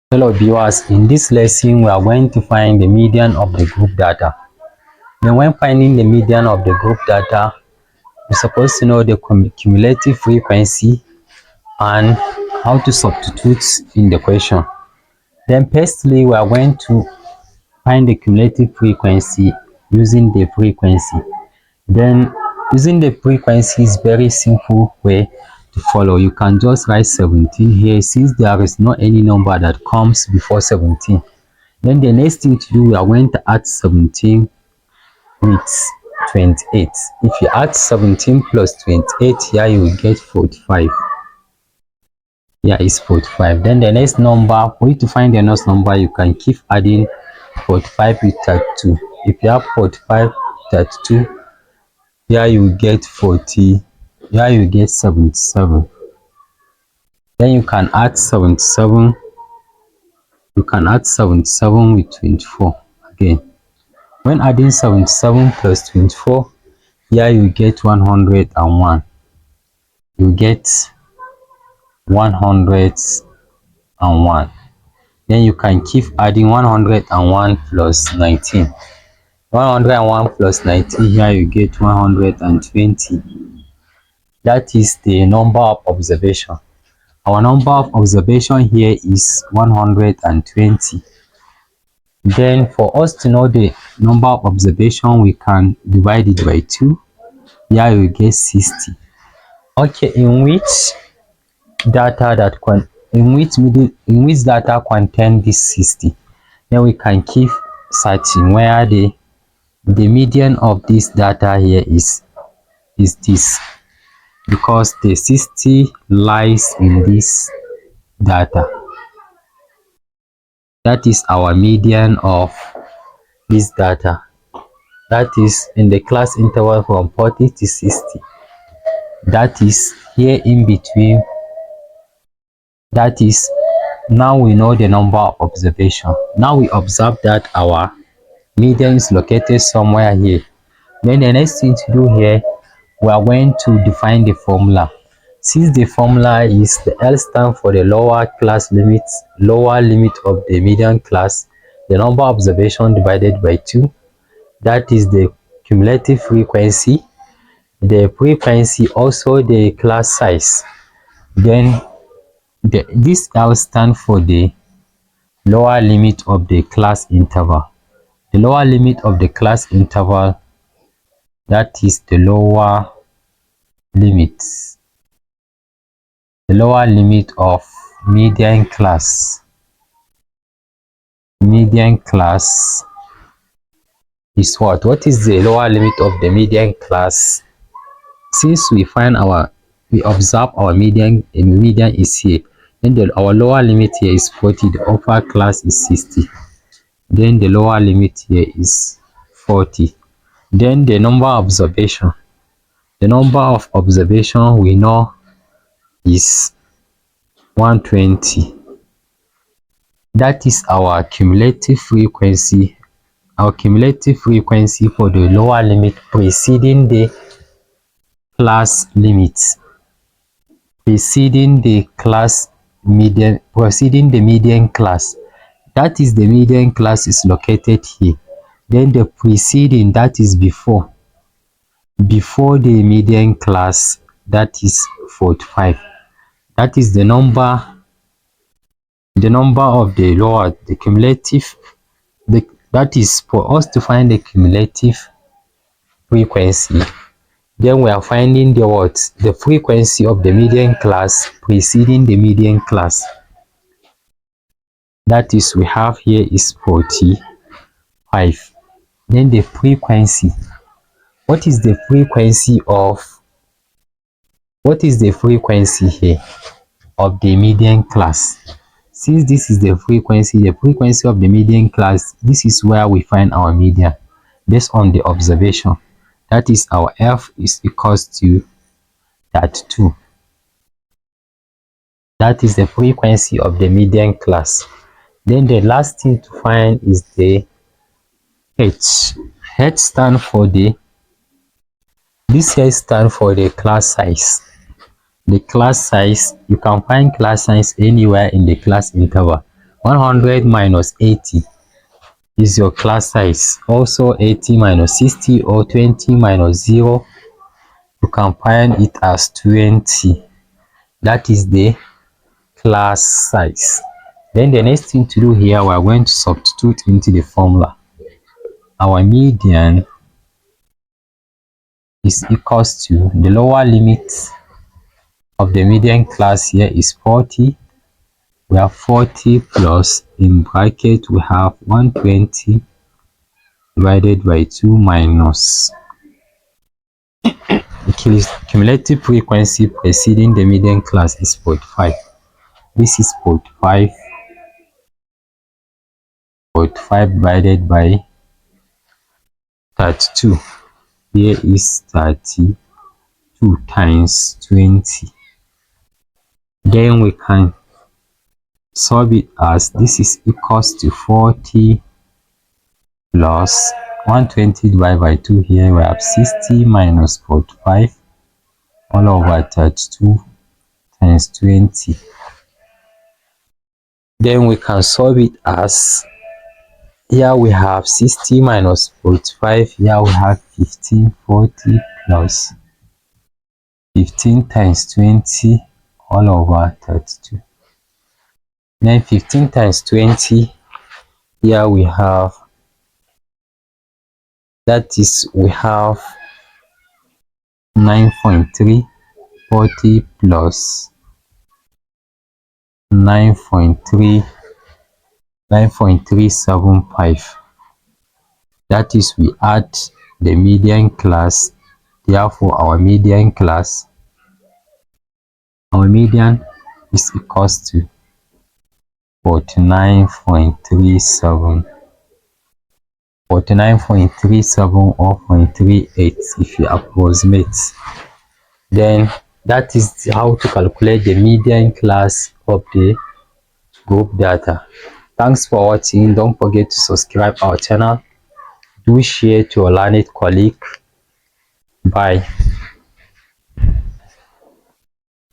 Hello viewers, in this lesson we are going to find the median of the group data. Then when finding the median of the group data, you're supposed to know the cumulative frequency and how to substitute in the question. Then firstly, we are going to find the cumulative frequency using the frequency. Then using the frequency is very simple way to follow. You can just write 17 here since there is not any number that comes before 17. Then the next thing to do, we are going to add 17 with 28. If you add 17 plus 28, here you will get 45. Here is 45. Then the next number, for you to find the next number, you can keep adding 45 with 32. If you have 45, 32, here you will get 40. Here you get 77. Then you can add 77. You can add 77 with 24 again. When adding 77 plus 24, here you get 101. You get 101. Then you can keep adding 101 plus 19. 101 plus 19, here you get 120. That is the number of observation. Our number of observation here is 120. Then for us to know the number of observation, we can divide it by 2. Here you get 60. Okay, in which data contain this 60? Then we can keep searching where the median of this data here is this, because the 60 lies in this data. That is our median of this data. That is in the class interval from 40 to 60. That is here in between. That is, now we know the number of observation. Now we observe that our median is located somewhere here. Then the next thing to do here, we are going to define the formula. Since the formula is the L stand for the lower limit of the median class, the number of observation divided by 2. That is the cumulative frequency, the frequency, also the class size. Then this L stand for the lower limit of the class interval. The lower limit of the class interval, that is the lower limit of median class. Median class is what? What is the lower limit of the median class? Since we observe our median is here, then our lower limit here is 40, the upper class is 60. Then the lower limit here is 40. Then the number of observation. The number of observation we know is 120. That is our cumulative frequency. Our cumulative frequency for the lower limit preceding the class limit. Preceding the median class. That is, the median class is located here. Then the preceding, that is before the median class, that is 45. That is the number of the lower, the cumulative, that is for us to find the cumulative frequency. Then we are finding the frequency of the median class preceding the median class. That is, we have here is 45. Then the frequency. What is the frequency here of the median class? Since this is the frequency of the median class, this is where we find our median based on the observation. That is, our F is equals to 32. That is the frequency of the median class. Then the last thing to find is the H. H stand for the class size. The class size, you can find class size anywhere in the class interval. 100 minus 80 is your class size. Also 80 minus 60 or 20 minus 0, you can find it as 20. That is the class size. Then the next thing to do here, we are going to substitute into the formula. Our median is equals to, the lower limit of the median class here is 40. We have 40 plus, in bracket we have 120 divided by 2 minus the cumulative frequency preceding the median class is 0.5. This is 0.5. 0.5 divided by 32. Here is 32 times 20. Then we can solve it as this is equals to 40 plus 120 divided by 2. Here we have 60 minus 0.5 all over 32 times 20. Then we can solve it as, here we have 60 minus 0.5. Here we have 15. 40 plus 15 times 20 all over 32. Then 15 times 20, here we have, that is, we have 9.3. 40 plus 9.375. That is, we add the median class. Therefore our median is equals to 49.37 or 0.38 if you approximate. Then that is how to calculate the median class of the group data. Thanks for watching. Don't forget to subscribe our channel. Do share to your learned colleague. Bye.